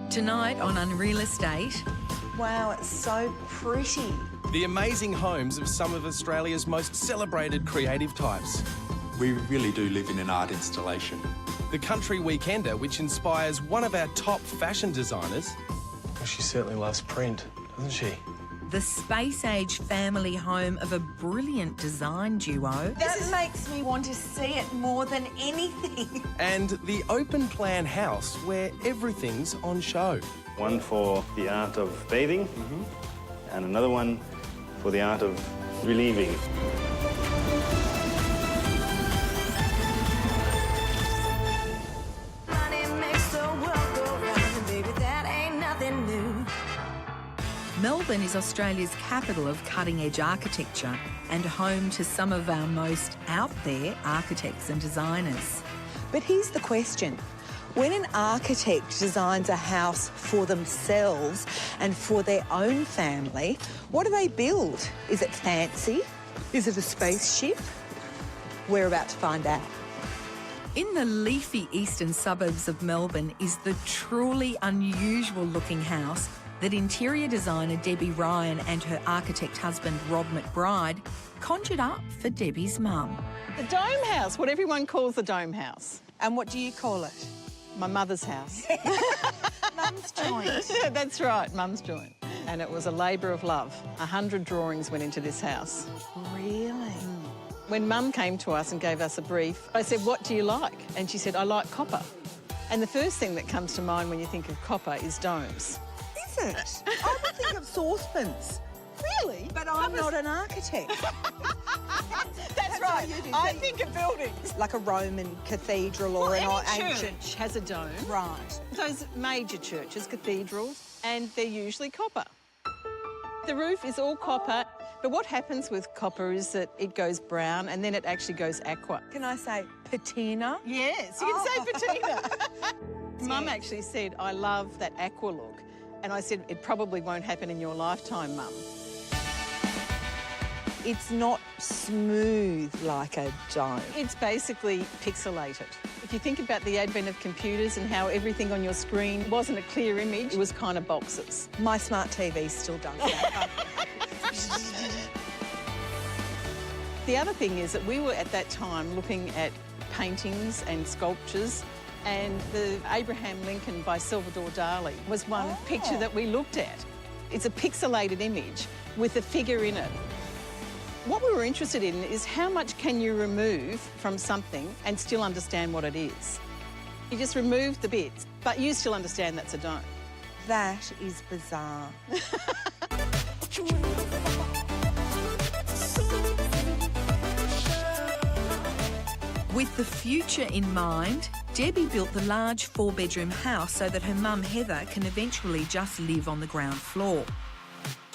Tonight on Unreal Estate. Wow, it's so pretty. The amazing homes of some of Australia's most celebrated creative types. We really do live in an art installation. The Country Weekender, which inspires one of our top fashion designers. Well, she certainly loves print, doesn't she? The space-age family home of a brilliant design duo. That makes me want to see it more than anything. And the open plan house where everything's on show. One for the art of bathing, and another one for the art of relieving. Melbourne is Australia's capital of cutting-edge architecture and home to some of our most out-there architects and designers. But here's the question. When an architect designs a house for themselves and for their own family, what do they build? Is it fancy? Is it a spaceship? We're about to find out. In the leafy eastern suburbs of Melbourne is the truly unusual-looking house that interior designer Debbie Ryan and her architect husband Rob McBride conjured up for Debbie's mum. The Dome House, what everyone calls the Dome House. And what do you call it? My mother's house. Mum's joint. That's right, Mum's joint. And it was a labour of love. 100 drawings went into this house. Really? When Mum came to us and gave us a brief, I said, what do you like? And she said, I like copper. And the first thing that comes to mind when you think of copper is domes. Is it? I would think of saucepans. Really? But I'm not an architect. That's right. I think of buildings. Like a Roman cathedral or an ancient church has a dome. Right. Those major churches, cathedrals, and they're usually copper. The roof is all copper, but what happens with copper is that it goes brown and then it actually goes aqua. Can I say patina? Yes, you can say patina. Mum actually said, I love that aqua look. And I said, it probably won't happen in your lifetime, Mum. It's not smooth like a dome. It's basically pixelated. If you think about the advent of computers and how everything on your screen wasn't a clear image, it was kind of boxes. My smart TV still does that. The other thing is that we were at that time looking at paintings and sculptures, and the Abraham Lincoln by Salvador Dali was one picture that we looked at. It's a pixelated image with a figure in it. What we were interested in is how much can you remove from something and still understand what it is. You just remove the bits, but you still understand that's a dome. That is bizarre. With the future in mind, Debbie built the large 4-bedroom house so that her mum Heather can eventually just live on the ground floor.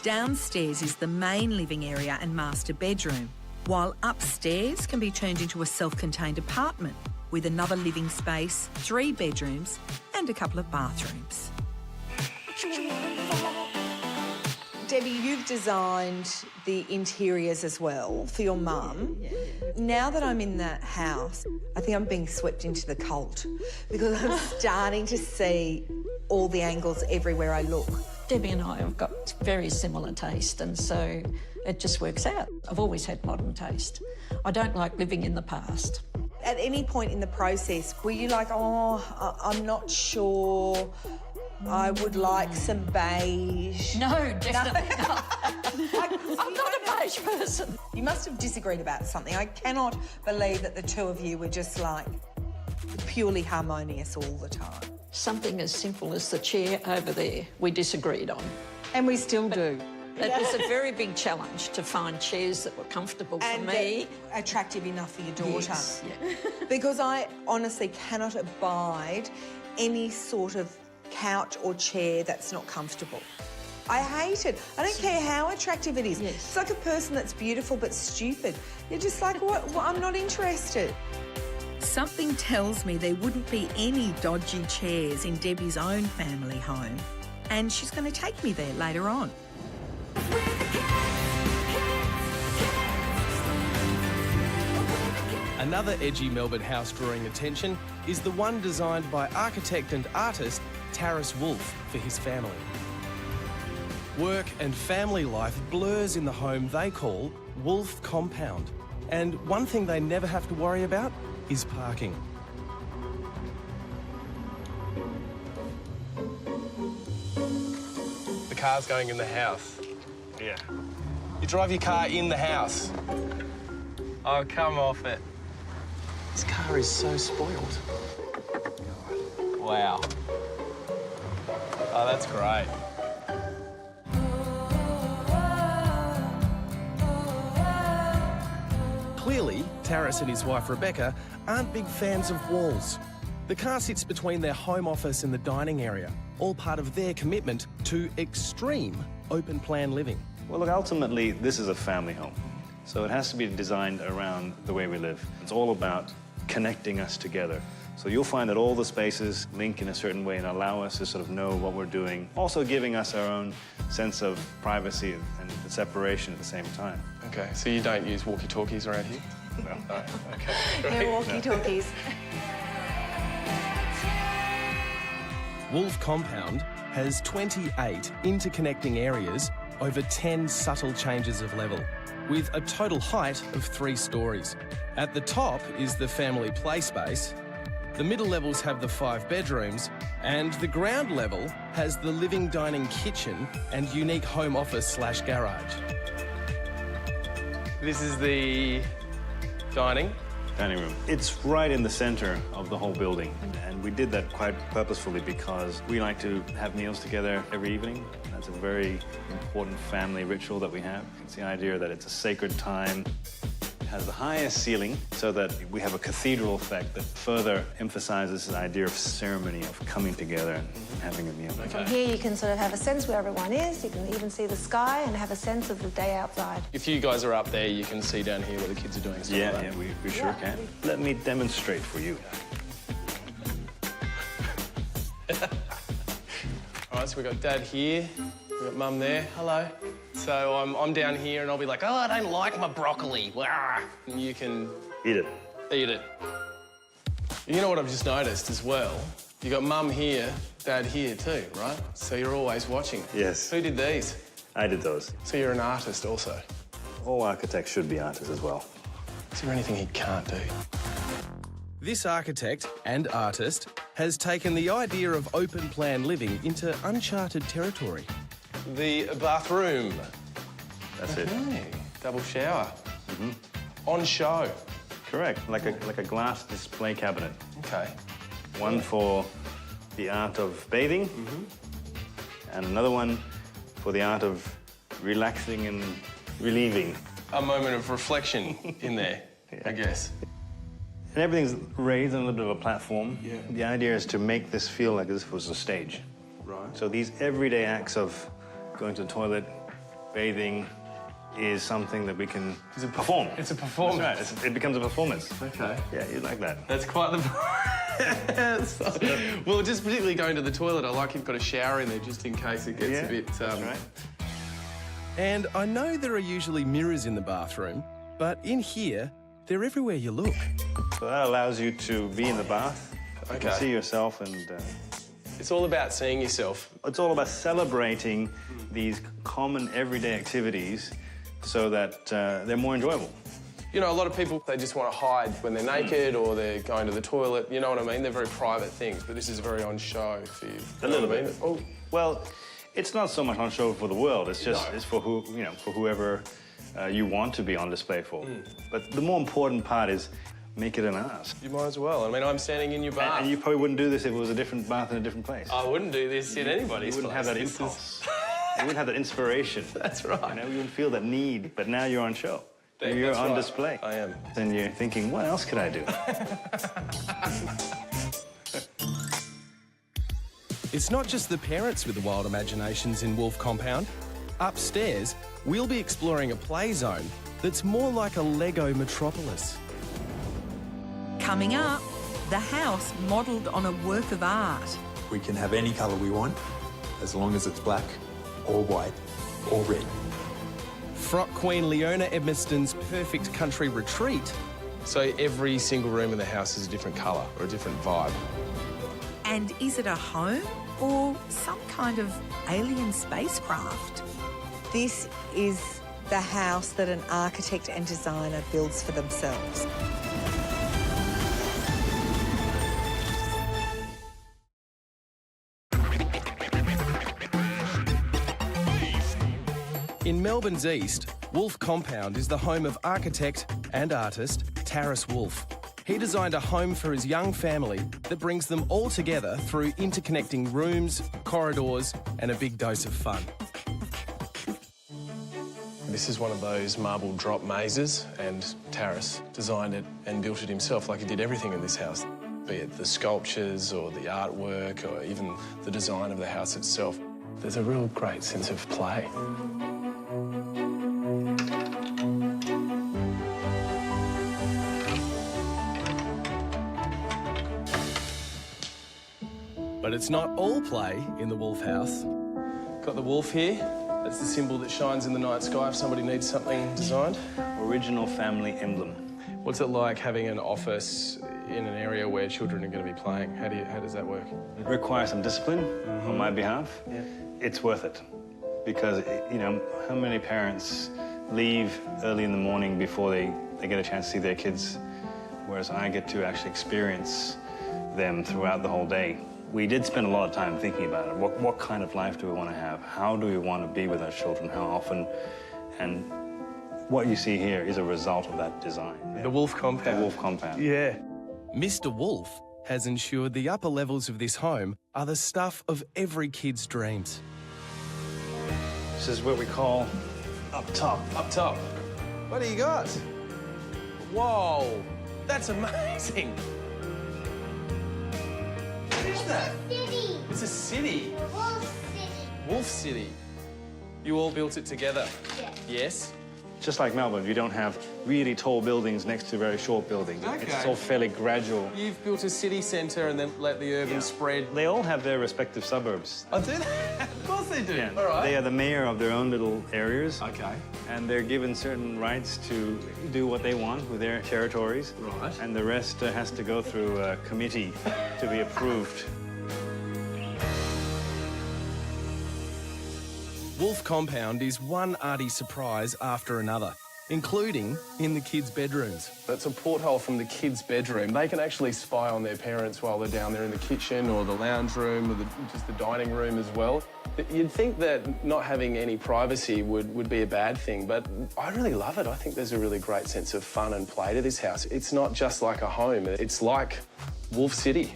Downstairs is the main living area and master bedroom, while upstairs can be turned into a self-contained apartment with another living space, 3 bedrooms and a couple of bathrooms. Debbie, you've designed the interiors as well for your mum. Now that I'm in that house, I think I'm being swept into the cult because I'm starting to see all the angles everywhere I look. Debbie and I have got very similar taste, and so it just works out. I've always had modern taste. I don't like living in the past. At any point in the process, were you like, oh, I'm not sure, I would like some beige? No, definitely not. I'm not a beige person. You must have disagreed about something. I cannot believe that the two of you were just like purely harmonious all the time. Something as simple as the chair over there we disagreed on. And we still do. It was a very big challenge to find chairs that were comfortable for me. Attractive enough for your daughter. Yes, yeah. Because I honestly cannot abide any sort of couch or chair that's not comfortable. I hate it. I don't care how attractive it is. Yes. It's like a person that's beautiful but stupid. You're just like, what? Well, I'm not interested. Something tells me there wouldn't be any dodgy chairs in Debbie's own family home, and she's going to take me there later on. Another edgy Melbourne house drawing attention is the one designed by architect and artist Taras Wolf for his family. Work and family life blurs in the home they call Wolf Compound. And one thing they never have to worry about is parking. The car's going in the house. Yeah. You drive your car in the house. Oh, come off it. This car is so spoiled. Wow. Oh, that's great. Clearly, Taras and his wife Rebecca aren't big fans of walls. The car sits between their home office and the dining area, all part of their commitment to extreme open-plan living. Well, look, ultimately, this is a family home. So it has to be designed around the way we live. It's all about connecting us together. So you'll find that all the spaces link in a certain way and allow us to sort of know what we're doing, also giving us our own sense of privacy and separation at the same time. Okay, so you don't use walkie-talkies around here? No. Okay. No walkie-talkies. Wolf Compound has 28 interconnecting areas over 10 subtle changes of level, with a total height of 3 stories. At the top is the family play space, the middle levels have the 5 bedrooms, and the ground level has the living, dining, kitchen and unique home office/garage. This is the dining room. It's right in the center of the whole building, and we did that quite purposefully because we like to have meals together every evening. That's a very important family ritual that we have. It's the idea that it's a sacred time. It has the highest ceiling so that we have a cathedral effect that further emphasizes the idea of ceremony, of coming together and having a meal. From here you can sort of have a sense where everyone is, you can even see the sky and have a sense of the day outside. If you guys are up there, you can see down here what the kids are doing. Yeah, we sure can. Let me demonstrate for you. All right, so we've got Dad here, we've got Mum there. Hello. So I'm down here and I'll be like, oh, I don't like my broccoli. Wah. And you can... Eat it. Eat it. You know what I've just noticed as well? You got Mum here, Dad here too, right? So you're always watching. Yes. Who did these? I did those. So you're an artist also? All architects should be artists as well. Is there anything he can't do? This architect and artist has taken the idea of open-plan living into uncharted territory. The bathroom. That's it. Okay. Double shower. On show. Correct. Like a glass display cabinet. Okay. One for the art of bathing, and another one for the art of relaxing and relieving. A moment of reflection in there, I guess. And everything's raised on a little bit of a platform. Yeah. The idea is to make this feel like as if it was a stage. Right. So these everyday acts of going to the toilet, bathing, is something that we can perform. It's a performance. That's right. It becomes a performance. Okay. Yeah, you like that. That's quite the... Well, just particularly going to the toilet, I like you've got a shower in there just in case it gets a bit... That's right. And I know there are usually mirrors in the bathroom, but in here, they're everywhere you look. So that allows you to be in the bath, you can see yourself, and It's all about seeing yourself. it's all about celebrating these common everyday activities so that they're more enjoyable. You know, a lot of people, they just want to hide when they're naked or they're going to the toilet. You know what I mean? They're very private things, but this is very on show for you. A little bit. Oh, Well, it's not so much on show for the world. It's just it's for for whoever you want to be on display for. But the more important part is make it an art. you might as well. I mean, I'm standing in your bath. And you probably wouldn't do this if it was a different bath in a different place. I wouldn't do this in anybody's You wouldn't place. have that This is- impulse. You wouldn't have that inspiration. That's right. You know, you wouldn't feel that need. But now you're on show. You're That's on right. display. I am. Then you're thinking, what else could I do? It's not just the parents with the wild imaginations in Wolf Compound. Upstairs, we'll be exploring a play zone that's more like a Lego metropolis. Coming up, the house modelled on a work of art. We can have any colour we want, as long as it's black or white or red. Frock Queen Leona Edmiston's perfect country retreat. So every single room in the house is a different colour or a different vibe. And is it a home or some kind of alien spacecraft. This is the house that an architect and designer builds for themselves. In Melbourne's east, Wolf Compound is the home of architect and artist Taris Wolff. He designed a home for his young family that brings them all together through interconnecting rooms, corridors, and a big dose of fun. This is one of those marble drop mazes, and Taris designed it and built it himself, like he did everything in this house, be it the sculptures or the artwork or even the design of the house itself. There's a real great sense of play. But it's not all play in the Wolff house. Got the wolf here. That's the symbol that shines in the night sky if somebody needs something designed. Original family emblem. What's it like having an office in an area where children are going to be playing? How does that work? It requires some discipline on my behalf. Yeah. It's worth it because, you know, how many parents leave early in the morning before they get a chance to see their kids, whereas I get to actually experience them throughout the whole day. We did spend a lot of time thinking about it. What kind of life do we want to have? How do we want to be with our children? How often? And what you see here is a result of that design. The Wolf Compound. The Wolf Compound. Yeah. Mr. Wolff has ensured the upper levels of this home are the stuff of every kid's dreams. This is what we call up top. Up top. What do you got? Whoa, that's amazing. What is that? City. It's a city. Wolf City. Wolf City. You all built it together? Yes. Yes? Just like Melbourne, you don't have really tall buildings next to very short buildings. Okay. It's all fairly gradual. You've built a city centre and then let the urban spread. They all have their respective suburbs. I do that? Of course they do. Yeah. All right. They are the mayor of their own little areas. Okay. And they're given certain rights to do what they want with their territories. Right. And the rest has to go through a committee to be approved. Wolff Compound is one arty surprise after another, including in the kids' bedrooms. That's a porthole from the kids' bedroom. They can actually spy on their parents while they're down there in the kitchen or the lounge room or just the dining room as well. You'd think that not having any privacy would be a bad thing, but I really love it. I think there's a really great sense of fun and play to this house. It's not just like a home, it's like Wolf City.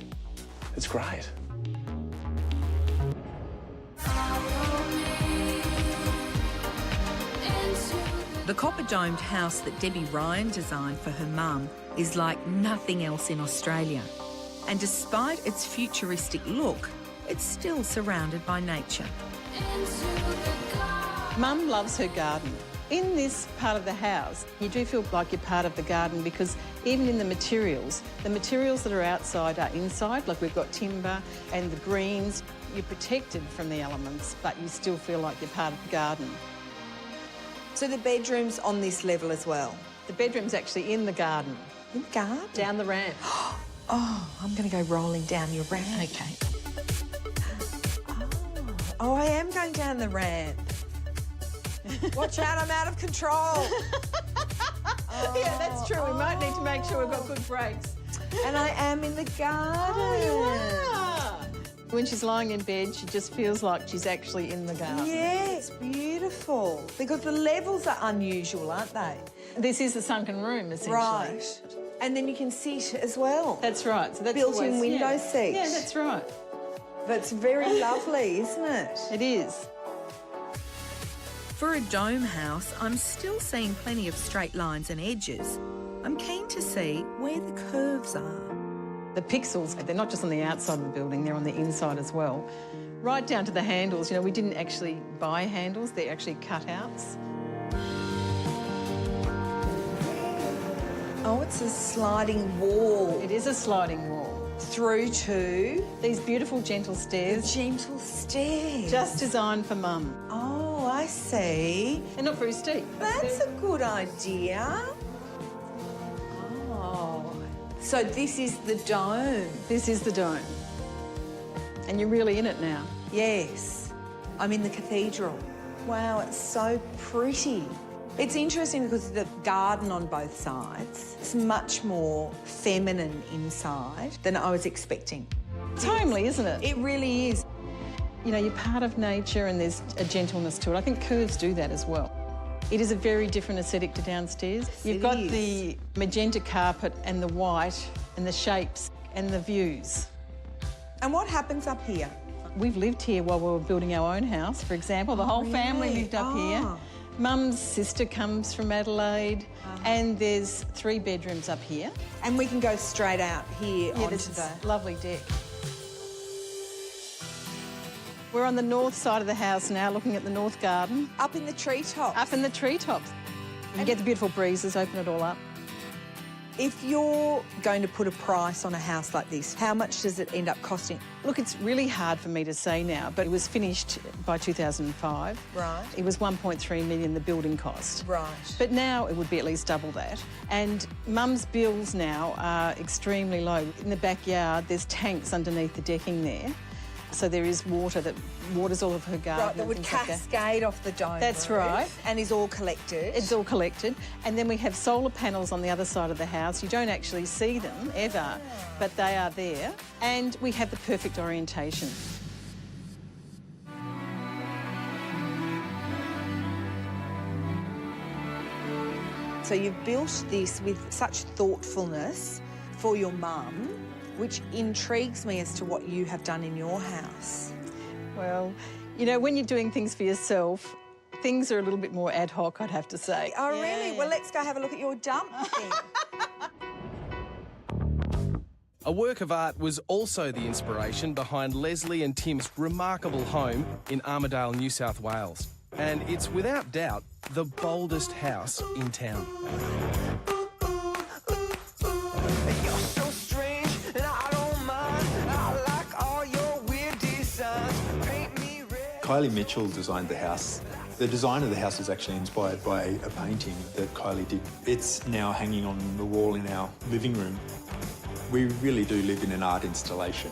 It's great. The copper-domed house that Debbie Ryan designed for her mum is like nothing else in Australia. And despite its futuristic look, it's still surrounded by nature. Mum loves her garden. In this part of the house, you do feel like you're part of the garden because even in the materials that are outside are inside, like we've got timber and the greens. You're protected from the elements, but you still feel like you're part of the garden. So the bedroom's on this level as well? The bedroom's actually in the garden. In the garden? Down the ramp. Oh, I'm going to go rolling down your ramp. Okay. Oh, I am going down the ramp. Watch out, I'm out of control. Yeah, that's true. We might need to make sure we've got good brakes. And I am in the garden. Oh, you are. When she's lying in bed, she just feels like she's actually in the garden. Yeah, it's beautiful. Because the levels are unusual, aren't they? This is the sunken room, essentially. Right. And then you can sit as well. That's right. So that's built-in always, window yeah. seat. Yeah, that's right. That's very lovely, isn't it? It is. For a dome house, I'm still seeing plenty of straight lines and edges. I'm keen to see where the curves are. The pixels, they're not just on the outside of the building, they're on the inside as well. Right down to the handles. You know, we didn't actually buy handles, they're actually cutouts. Oh, it's a sliding wall. It is a sliding wall. Through to these beautiful gentle stairs. Gentle stairs. Just designed for Mum. Oh, I see. They're not very steep. That's a good idea. Oh. So this is the dome. This is the dome. And you're really in it now. Yes, I'm in the cathedral. Wow, it's so pretty. It's interesting because the garden on both sides, it's much more feminine inside than I was expecting. It's homely, isn't it? It really is. You know, you're part of nature and there's a gentleness to it. I think curves do that as well. It is a very different aesthetic to downstairs. You've got the magenta carpet and the white and the shapes and the views. And what happens up here? We've lived here while we were building our own house, for example. The whole family lived up here. Mum's sister comes from Adelaide, and there's 3 bedrooms up here. And we can go straight out here onto the lovely deck. We're on the north side of the house now, looking at the north garden. Up in the treetops. Up in the treetops. You get the beautiful breezes, open it all up. If you're going to put a price on a house like this, how much does it end up costing? Look, it's really hard for me to say now, but it was finished by 2005. Right. It was 1.3 million, the building cost. Right. But now it would be at least double that. And Mum's bills now are extremely low. In the backyard, there's tanks underneath the decking there. So there is water that waters all of her garden. Right, that would cascade off the dome. That's roof, right. And is all collected. It's all collected. And then we have solar panels on the other side of the house. You don't actually see them ever, but they are there. And we have the perfect orientation. So you've built this with such thoughtfulness for your mum, which intrigues me as to what you have done in your house. Well, you know, when you're doing things for yourself, things are a little bit more ad hoc, I'd have to say. Oh, really? Well, let's go have a look at your dump then. A work of art was also the inspiration behind Leslie and Tim's remarkable home in Armidale, New South Wales. And it's without doubt the boldest house in town. Kylie Mitchell designed the house. The design of the house was actually inspired by a painting that Kylie did. It's now hanging on the wall in our living room. We really do live in an art installation.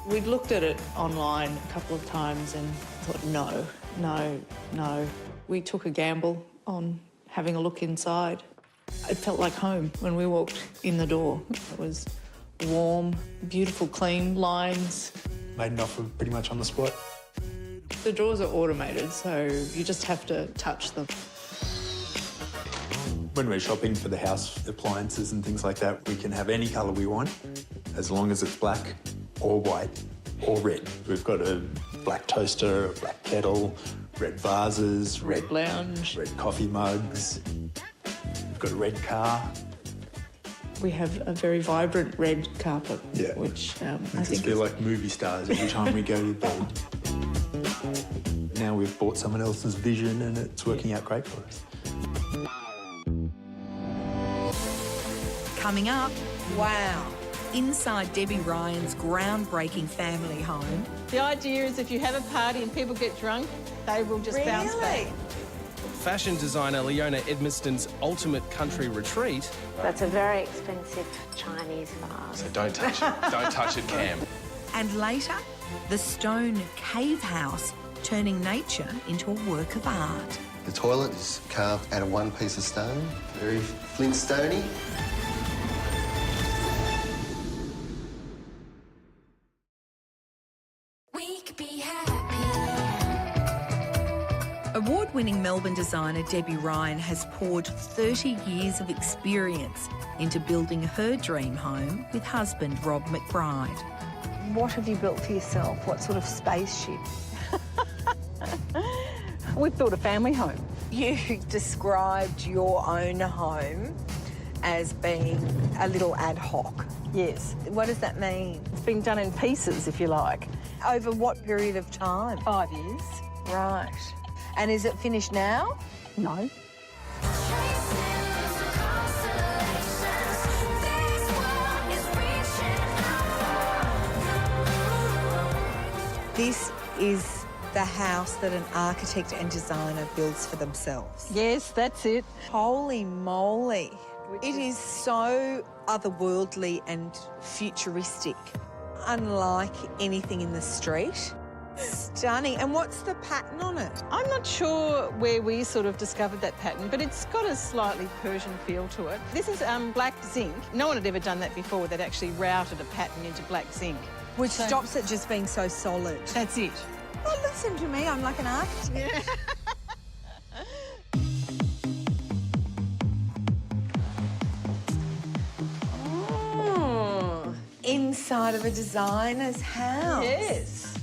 We'd looked at it online a couple of times and thought, no. We took a gamble on having a look inside. It felt like home when we walked in the door. It was warm, beautiful, clean lines. Made an offer pretty much on the spot. The drawers are automated, so you just have to touch them. When we're shopping for the house appliances and things like that, we can have any colour we want, as long as it's black or white or red. We've got a black toaster, a black kettle, red vases, red lounge, red coffee mugs. We've got a red car. We have a very vibrant red carpet, which I Makes us feel like movie stars every time we go to bed. Now we've bought someone else's vision and it's working out great for us. Coming up, wow, inside Debbie Ryan's groundbreaking family home. The idea is if you have a party and people get drunk, they will just bounce back. Fashion designer Leona Edmiston's ultimate country retreat. That's a very expensive Chinese vase. So don't touch it. Don't touch it, Cam. And later, the stone cave house, turning nature into a work of art. The toilet is carved out of one piece of stone, very Flintstone-y. Award-winning Melbourne designer Debbie Ryan has poured 30 years of experience into building her dream home with husband Rob McBride. What have you built for yourself? What sort of spaceship? We've built a family home. You described your own home as being a little ad hoc. Yes. What does that mean? It's been done in pieces, if you like. Over what period of time? 5 years. Right. And is it finished now? No. This is the house that an architect and designer builds for themselves. Yes, that's it. Holy moly. It is so otherworldly and futuristic. unlike anything in the street. Stunning. And what's the pattern on it? I'm not sure where we sort of discovered that pattern, but it's got a slightly Persian feel to it. This is black zinc. No one had ever done that before. They'd actually routed a pattern into black zinc. Which stops it just being so solid. That's it. Oh, listen to me, I'm like an architect. Yeah. Oh, inside of a designer's house. Yes.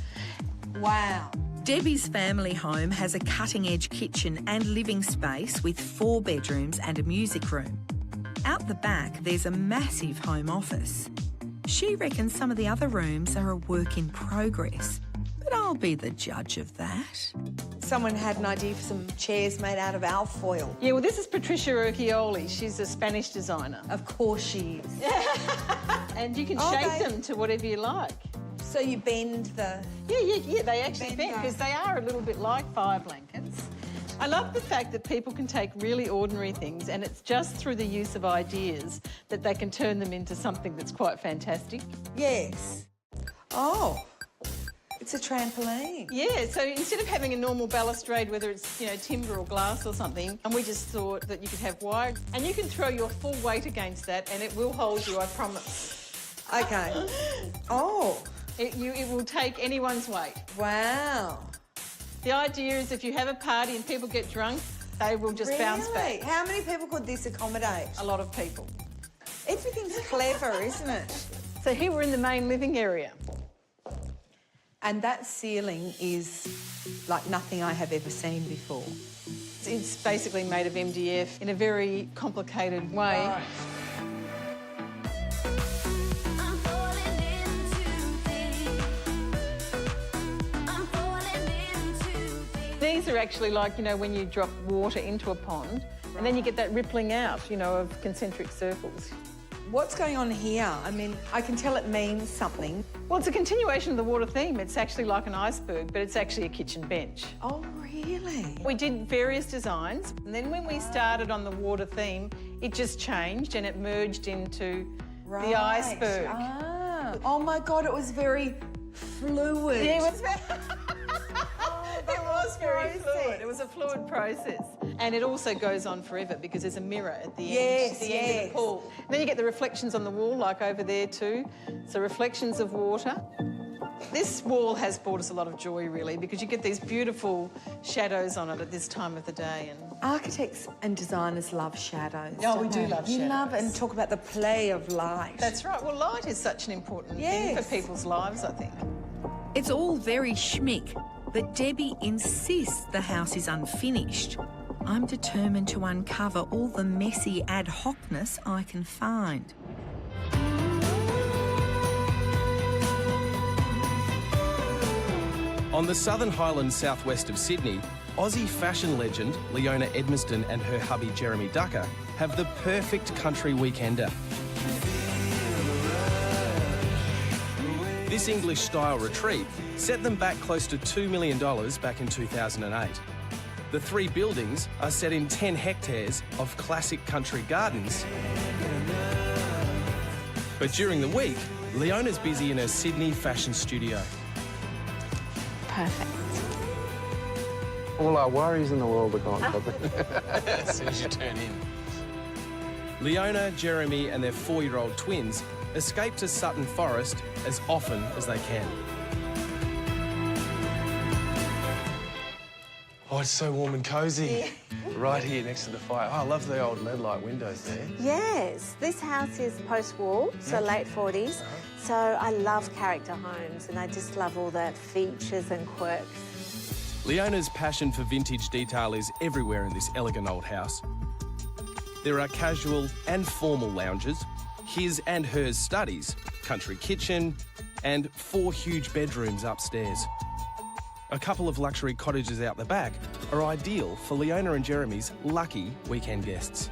Wow. Debbie's family home has a cutting-edge kitchen and living space with 4 bedrooms and a music room. Out the back, there's a massive home office. She reckons some of the other rooms are a work in progress, but I'll be the judge of that. Someone had an idea for some chairs made out of alfoil. Yeah, well, this is Patricia Urquioli. She's a Spanish designer. Of course she is. And you can shape them to whatever you like. So you bend the... Yeah, they actually bend because they are a little bit like fire blankets. I love the fact that people can take really ordinary things and it's just through the use of ideas that they can turn them into something that's quite fantastic. Yes. Oh, it's a trampoline. Yeah, so instead of having a normal balustrade, whether it's, you know, timber or glass or something, and we just thought that you could have wire, and you can throw your full weight against that and it will hold you, I promise. Okay. Oh. It will take anyone's weight. Wow. The idea is if you have a party and people get drunk, they will just bounce back. How many people could this accommodate? A lot of people. Everything's clever, isn't it? So here we're in the main living area. And that ceiling is like nothing I have ever seen before. It's basically made of MDF in a very complicated way. Right. These are actually like, you know, when you drop water into a pond and then you get that rippling out, you know, of concentric circles. What's going on here? I mean, I can tell it means something. Well, it's a continuation of the water theme. It's actually like an iceberg, but it's actually a kitchen bench. Oh, really? We did various designs, and then when we started on the water theme, it just changed and it merged into the iceberg. Ah. Oh, my God, it was very fluid. Yeah, it was very... It was very fluid. It was a fluid process. And it also goes on forever because there's a mirror at the end, end of the pool. And then you get the reflections on the wall, like over there too. So reflections of water. This wall has brought us a lot of joy, really, because you get these beautiful shadows on it at this time of the day. And architects and designers love shadows. No, we do love shadows. You love and talk about the play of light. That's right. Well, light is such an important thing for people's lives, I think. It's all very schmick, but Debbie insists the house is unfinished. I'm determined to uncover all the messy ad hocness I can find. On the Southern Highlands southwest of Sydney, Aussie fashion legend Leona Edmiston and her hubby Jeremy Ducker have the perfect country weekender. This English-style retreat set them back close to $2 million back in 2008. The 3 buildings are set in 10 hectares of classic country gardens. But during the week, Leona's busy in her Sydney fashion studio. Perfect. All our worries in the world are gone, As soon as you turn in. Leona, Jeremy and their 4-year-old twins escape to Sutton Forest as often as they can. Oh, it's so warm and cosy. Right here next to the fire. Oh, I love the old LED light windows there. Yes, this house is post-war, so late 40s. So I love character homes and I just love all the features and quirks. Leona's passion for vintage detail is everywhere in this elegant old house. There are casual and formal lounges, his and hers studies, country kitchen, and 4 huge bedrooms upstairs. A couple of luxury cottages out the back are ideal for Leona and Jeremy's lucky weekend guests.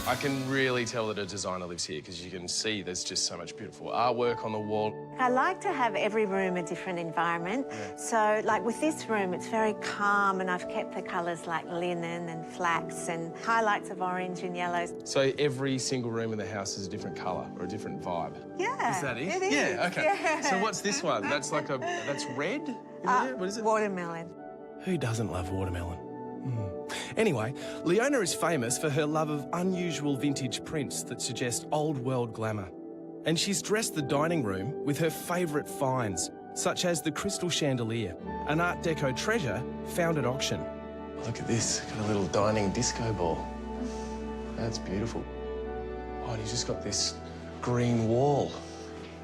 I can really tell that a designer lives here because you can see there's just so much beautiful artwork on the wall. I like to have every room a different environment. So, like with this room, it's very calm, and I've kept the colours like linen and flax and highlights of orange and yellows. So every single room in the house is a different colour or a different vibe? Yeah. Is that it? It is. Yeah, OK. Yeah. So what's this one? That's like that's red? What is it? Watermelon. Who doesn't love watermelon? Anyway, Leona is famous for her love of unusual vintage prints that suggest old-world glamour. And she's dressed the dining room with her favourite finds, such as the crystal chandelier, an Art Deco treasure found at auction. Look at this, got a little dining disco ball. That's beautiful. Oh, and you've just got this green wall.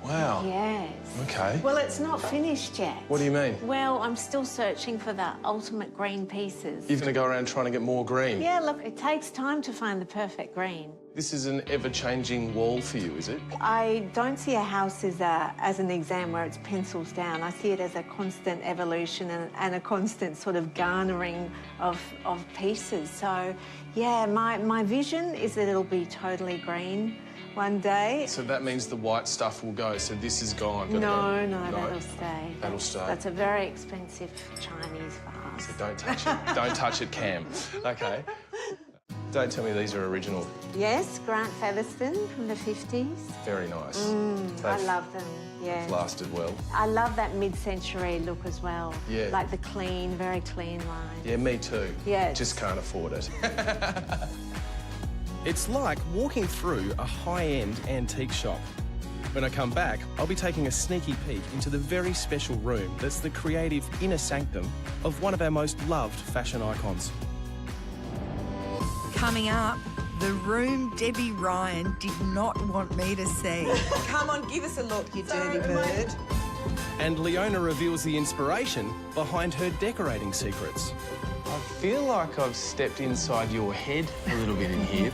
Wow. Yes. OK. Well, it's not finished yet. What do you mean? Well, I'm still searching for the ultimate green pieces. You're going to go around trying to get more green? Yeah, look, it takes time to find the perfect green. This is an ever-changing wall for you, is it? I don't see a house as an exam where it's pencils down. I see it as a constant evolution and a constant sort of garnering of pieces. So, yeah, my vision is that it'll be totally green one day. So that means the white stuff will go, so this is gone. No, that'll stay. That'll stay. That's a very expensive Chinese vase. So don't touch it. Don't touch it, Cam. OK. Don't tell me these are original. Yes, Grant Featherston from the 50s. Very nice. I love them, yeah. Lasted well. I love that mid-century look as well. Yeah. Like the clean, very clean lines. Yeah, me too. Yeah. Just can't afford it. It's like walking through a high-end antique shop. When I come back, I'll be taking a sneaky peek into the very special room that's the creative inner sanctum of one of our most loved fashion icons. Coming up, the room Debbie Ryan did not want me to see. Come on, give us a look, you dirty bird. And Leona reveals the inspiration behind her decorating secrets. I feel like I've stepped inside your head a little bit in here.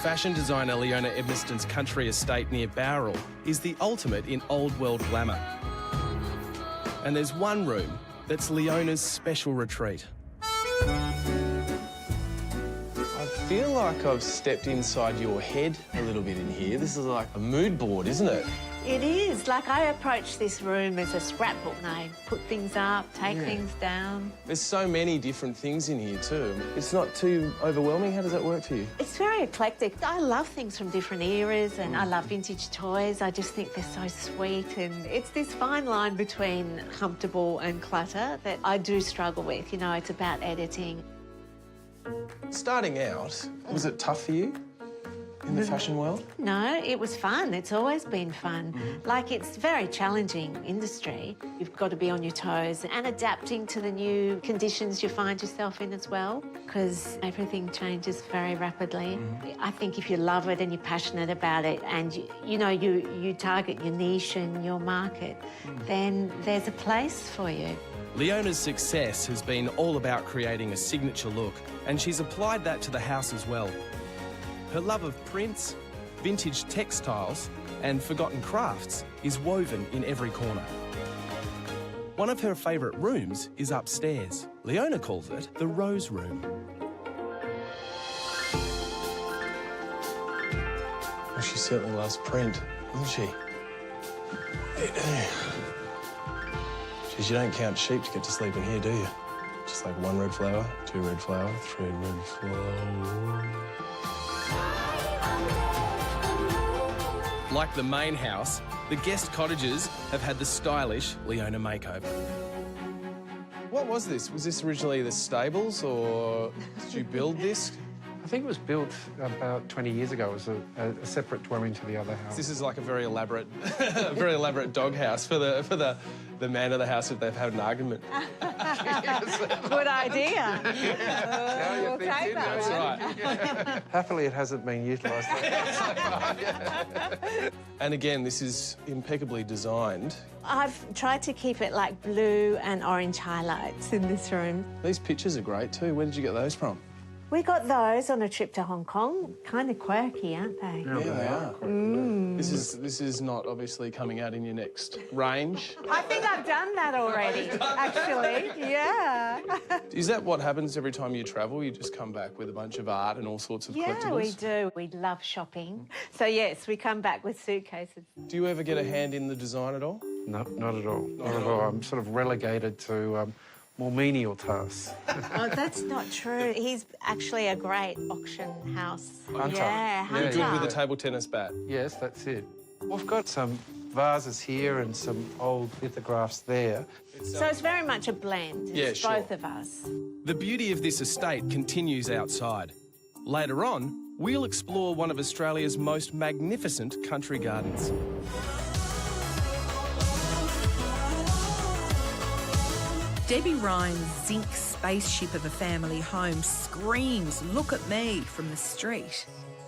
Fashion designer Leona Edmiston's country estate near Bowral is the ultimate in old-world glamour. And there's one room that's Leona's special retreat. I feel like I've stepped inside your head a little bit in here. This is like a mood board, isn't it? It is. Like, I approach this room as a scrapbook now. I put things up, take things down. There's so many different things in here too. It's not too overwhelming. How does that work for you? It's very eclectic. I love things from different eras, and I love vintage toys. I just think they're so sweet, and it's this fine line between comfortable and clutter that I do struggle with. You know, it's about editing. Starting out, was it tough for you in the fashion world? No, it was fun. It's always been fun. Like, it's a very challenging industry. You've got to be on your toes and adapting to the new conditions you find yourself in as well, because everything changes very rapidly. I think if you love it and you're passionate about it and, you target your niche and your market, then there's a place for you. Leona's success has been all about creating a signature look, and she's applied that to the house as well. Her love of prints, vintage textiles and forgotten crafts is woven in every corner. One of her favourite rooms is upstairs. Leona calls it the Rose Room. Well, she certainly loves print, doesn't she? Geez, you don't count sheep to get to sleep in here, do you? Just like 1 red flower, 2 red flower, 3 red flower. Like the main house, the guest cottages have had the stylish Leona makeover. What was this? Was this originally the stables, or did you build this? I think it was built about 20 years ago. It was a separate dwelling to the other house. This is like a very elaborate, doghouse for the man of the house if they've had an argument. Good idea. We'll take that. That's right. Happily, it hasn't been utilised. And again, this is impeccably designed. I've tried to keep it like blue and orange highlights in this room. These pictures are great too. Where did you get those from? We got those on a trip to Hong Kong. Kind of quirky, aren't they? Yeah, they are. This is not obviously coming out in your next range. I think I've done that already, actually. Yeah. Is that what happens every time you travel? You just come back with a bunch of art and all sorts of collectibles? Yeah, we do. We love shopping. So, yes, we come back with suitcases. Do you ever get a hand in the design at all? No, not at all. Not at all. I'm sort of relegated to more menial tasks. Oh, that's not true. He's actually a great auction house. Hunter. Yeah, hunter. You're good with a table tennis bat? Yes, that's it. We've got some vases here and some old lithographs there. So it's very much a blend. Yeah, It's sure. both of us. The beauty of this estate continues outside. Later on, we'll explore one of Australia's most magnificent country gardens. Debbie Ryan's zinc spaceship of a family home screams, "Look at me," from the street.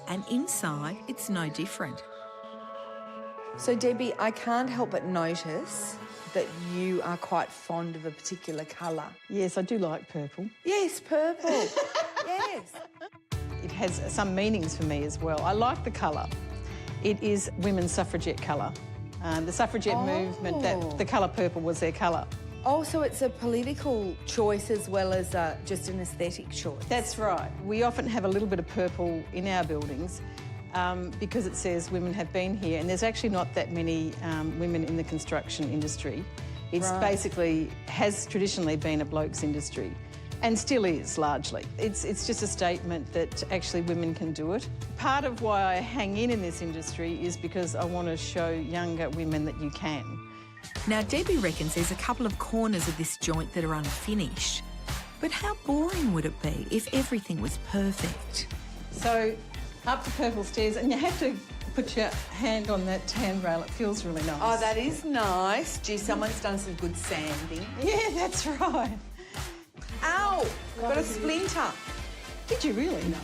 And inside, it's no different. So, Debbie, I can't help but notice that you are quite fond of a particular colour. Yes, I do like purple. Yes, purple. Yes. It has some meanings for me as well. I like the colour. It is women's suffragette colour. The suffragette movement, the colour purple was their colour. Oh, so it's a political choice as well as just an aesthetic choice. That's right. We often have a little bit of purple in our buildings because it says women have been here, and there's actually not that many women in the construction industry. It's basically has traditionally been a bloke's industry and still is largely. It's just a statement that actually women can do it. Part of why I hang in this industry is because I want to show younger women that you can. Now, Debbie reckons there's a couple of corners of this joint that are unfinished. But how boring would it be if everything was perfect? So, up the purple stairs, and you have to put your hand on that handrail. It feels really nice. Oh, that is nice. Gee, someone's done some good sanding. Yeah, that's right. Ow! Got a splinter. Did you really? No.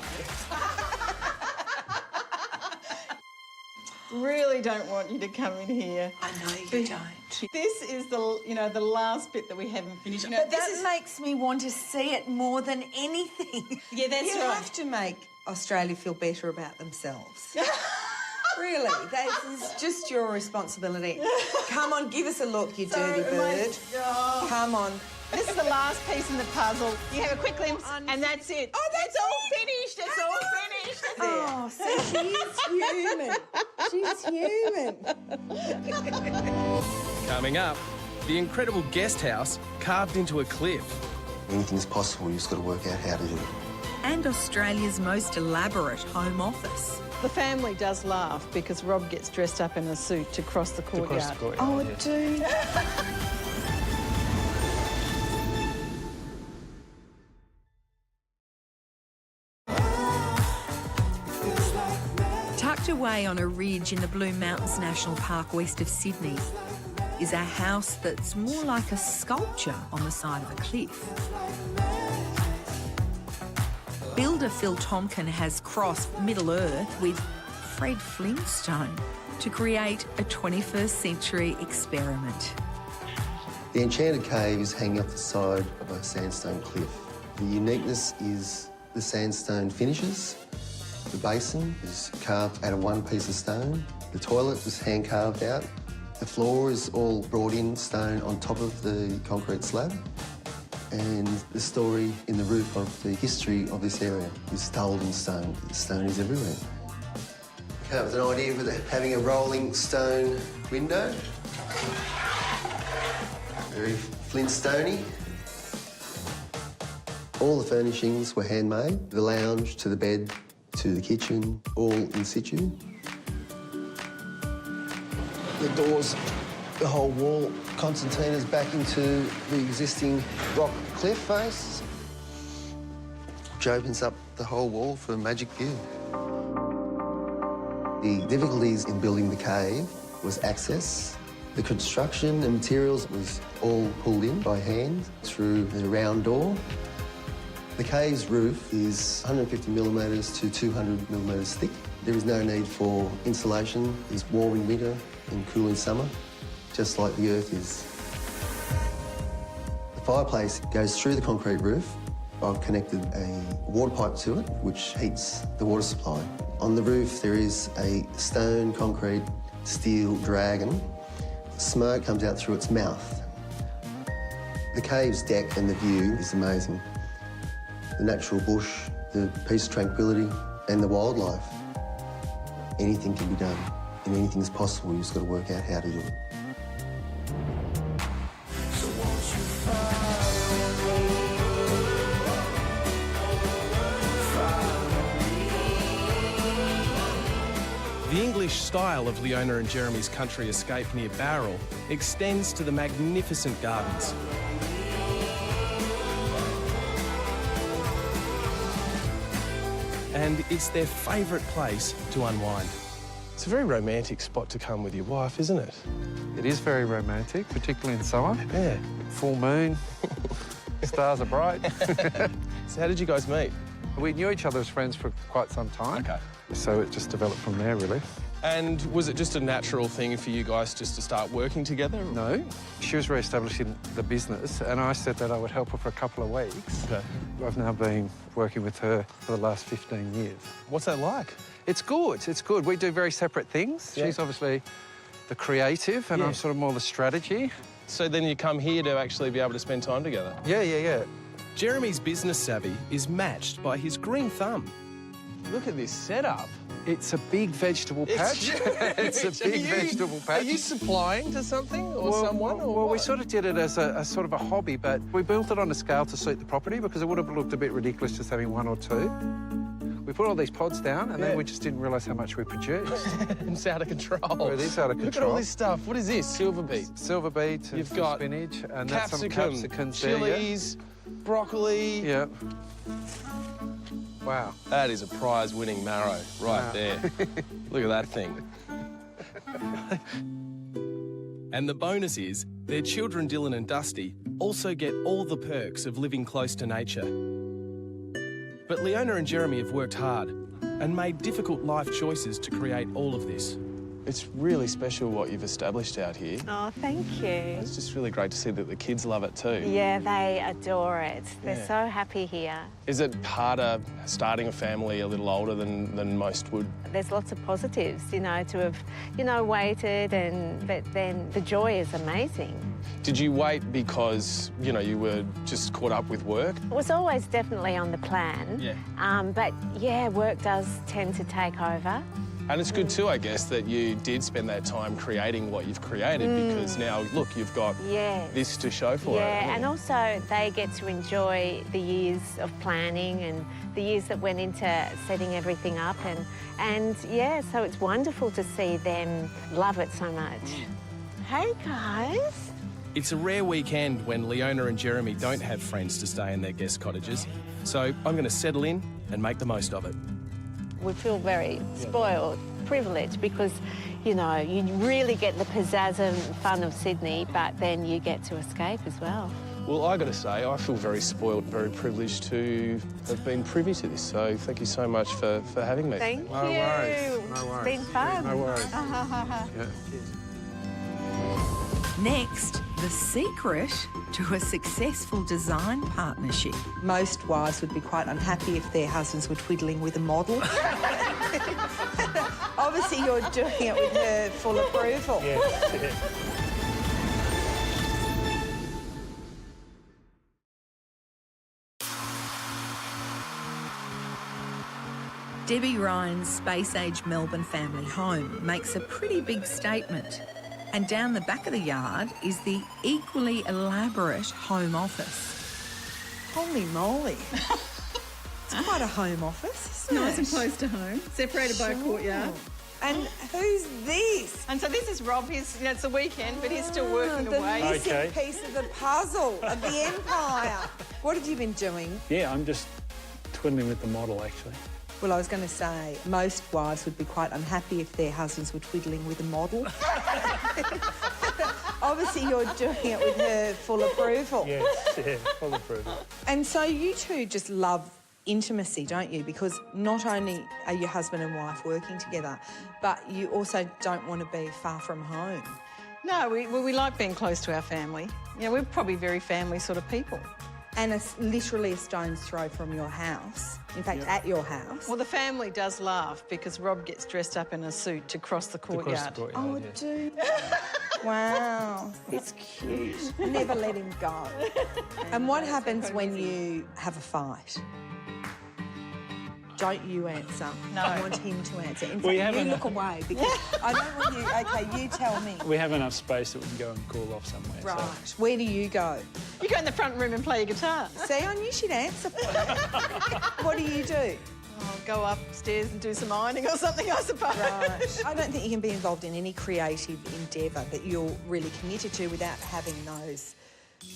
Really don't want you to come in here. I know you don't. This is the last bit that we haven't finished. But that makes me want to see it more than anything. Yeah, that's you right. have to make Australia feel better about themselves. Really, that is just your responsibility. Come on, give us a look, you dirty bird. Come on. This is the last piece in the puzzle. You have a quick glimpse, and that's it. Oh, that's all finished. It's all finished. Oh, see, she's human. She's human. Coming up, the incredible guest house carved into a cliff. Anything's possible, you just got to work out how to do it. And Australia's most elaborate home office. The family does laugh because Rob gets dressed up in a suit to cross the courtyard. Oh, I do. Tucked away on a ridge in the Blue Mountains National Park west of Sydney is a house that's more like a sculpture on the side of a cliff. Builder Phil Tomkin has crossed Middle Earth with Fred Flintstone to create a 21st century experiment. The Enchanted Cave is hanging off the side of a sandstone cliff. The uniqueness is the sandstone finishes. The basin is carved out of one piece of stone. The toilet was hand carved out. The floor is all brought in stone on top of the concrete slab. And the story in the roof of the history of this area is told in stone. The stone is everywhere. Came up with an idea with having a rolling stone window. Very Flintstone-y. All the furnishings were handmade. The lounge to the bed to the kitchen, all in situ. The doors, the whole wall, concertinas back into the existing rock cliff face, which opens up the whole wall for a magic view. The difficulties in building the cave was access. The construction and materials was all pulled in by hand through the round door. The cave's roof is 150 millimetres to 200 millimetres thick. There is no need for insulation. It's warm in winter and cool in summer, just like the earth is. The fireplace goes through the concrete roof I've connected a water pipe to it, which heats the water supply. On the roof, there is a stone, concrete, steel dragon. Smoke comes out through its mouth. The cave's deck and the view is amazing. The natural bush, the peace, tranquility, and the wildlife. Anything can be done, and anything's possible. You've just got to work out how to do it. The English style of Leona and Jeremy's country escape near Bowral extends to the magnificent gardens. And it's their favourite place to unwind. It's a very romantic spot to come with your wife, isn't it? It is very romantic, particularly in summer. Yeah. Full moon, stars are bright. So how did you guys meet? We knew each other as friends for quite some time. Okay. So it just developed from there, really. And was it just a natural thing for you guys just to start working together? No. She was re-establishing the business, and I said that I would help her for a couple of weeks. Okay. I've now been working with her for the last 15 years. What's that like? It's good. It's good. We do very separate things. Yeah. She's obviously the creative, and I'm sort of more the strategy. So then you come here to actually be able to spend time together? Yeah. Jeremy's business savvy is matched by his green thumb. Look at this setup. It's a big vegetable patch. It's a big vegetable patch. Are you supplying to something or someone? Well, we sort of did it as a sort of a hobby, but we built it on a scale to suit the property because it would have looked a bit ridiculous just having one or two. We put all these pods down, and then we just didn't realise how much we produced. It's out of control. Oh, it is out of control. Look at all this stuff. What is this? Silver beet. Silver beet. You've got spinach, and capsicum, that's some capsicums chilies, broccoli. Yeah. Wow. That is a prize-winning marrow right there. Look at that thing. And the bonus is their children Dylan and Dusty also get all the perks of living close to nature. But Leona and Jeremy have worked hard and made difficult life choices to create all of this. It's really special what you've established out here. Oh, thank you. It's just really great to see that the kids love it too. Yeah, they adore it. They're so happy here. Is it harder starting a family a little older than most would? There's lots of positives, you know, to have, waited, but then the joy is amazing. Did you wait because, you were just caught up with work? It was always definitely on the plan. Yeah. But, yeah, work does tend to take over. And it's good too, I guess, that you did spend that time creating what you've created because now, look, you've got this to show for it. Yeah, and also they get to enjoy the years of planning and the years that went into setting everything up and yeah, so it's wonderful to see them love it so much. Hey, guys. It's a rare weekend when Leona and Jeremy don't have friends to stay in their guest cottages, so I'm going to settle in and make the most of it. We feel very spoiled, privileged, because, you really get the pizzazz and fun of Sydney, but then you get to escape as well. Well, I got to say, I feel very spoiled, very privileged to have been privy to this, so thank you so much for having me. Thank you. No worries. It's been fun. No worries. Yeah. Cheers. Next, the secret to a successful design partnership. Most wives would be quite unhappy if their husbands were twiddling with a model. Obviously, you're doing it with her full approval. Yeah. Debbie Ryan's space-age Melbourne family home makes a pretty big statement. And down the back of the yard is the equally elaborate home office. Holy moly. It's quite a home office, isn't Nice it? and close to home, separated by a courtyard. And who's this? And so this is Rob. It's the weekend, but he's still working The away. missing piece of the puzzle of the empire. What have you been doing? Yeah, I'm just twiddling with the model, actually. Well, I was going to say, most wives would be quite unhappy if their husbands were twiddling with a model. Obviously, you're doing it with her full approval. Yes, yeah, full approval. And so you two just love intimacy, don't you? Because not only are you husband and wife working together, but you also don't want to be far from home. No, we like being close to our family. We're probably very family sort of people. and it's literally a stone's throw from your house. In fact, at your house. Well, the family does laugh because Rob gets dressed up in a suit to cross the courtyard. Oh, do wow, it's cute. Never let him go. And what happens when you have a fight? Don't you answer. No. I want him to answer. In fact, you look away because I don't want you... OK, you tell me. We have enough space that we can go and cool off somewhere. Right. So. Where do you go? You go in the front room and play your guitar. See, I knew she'd answer for it. What do you do? I'll go upstairs and do some ironing or something, I suppose. Right. I don't think you can be involved in any creative endeavour that you're really committed to without having those...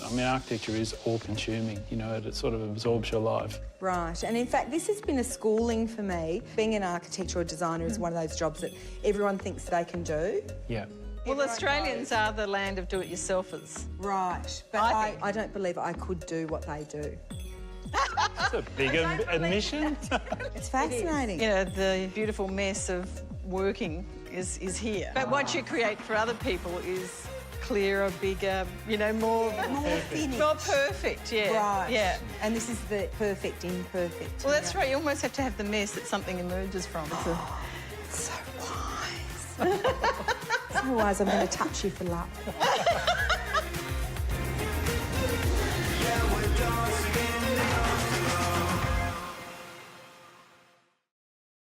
I mean, architecture is all-consuming, you know, it sort of absorbs your life. Right, and in fact, this has been a schooling for me. Being an architectural designer is one of those jobs that everyone thinks they can do. Yeah. Well, Australians are the land of do-it-yourselfers. Right, but I don't believe I could do what they do. That's a big admission. It's fascinating. You know, the beautiful mess of working is here. But what you create for other people is clearer, bigger, you know, more finished. More perfect, yeah. Right. Yeah. And this is the perfect imperfect. Well, that's right. You almost have to have the mess that something emerges from. So wise. So wise, I'm going to touch you for luck.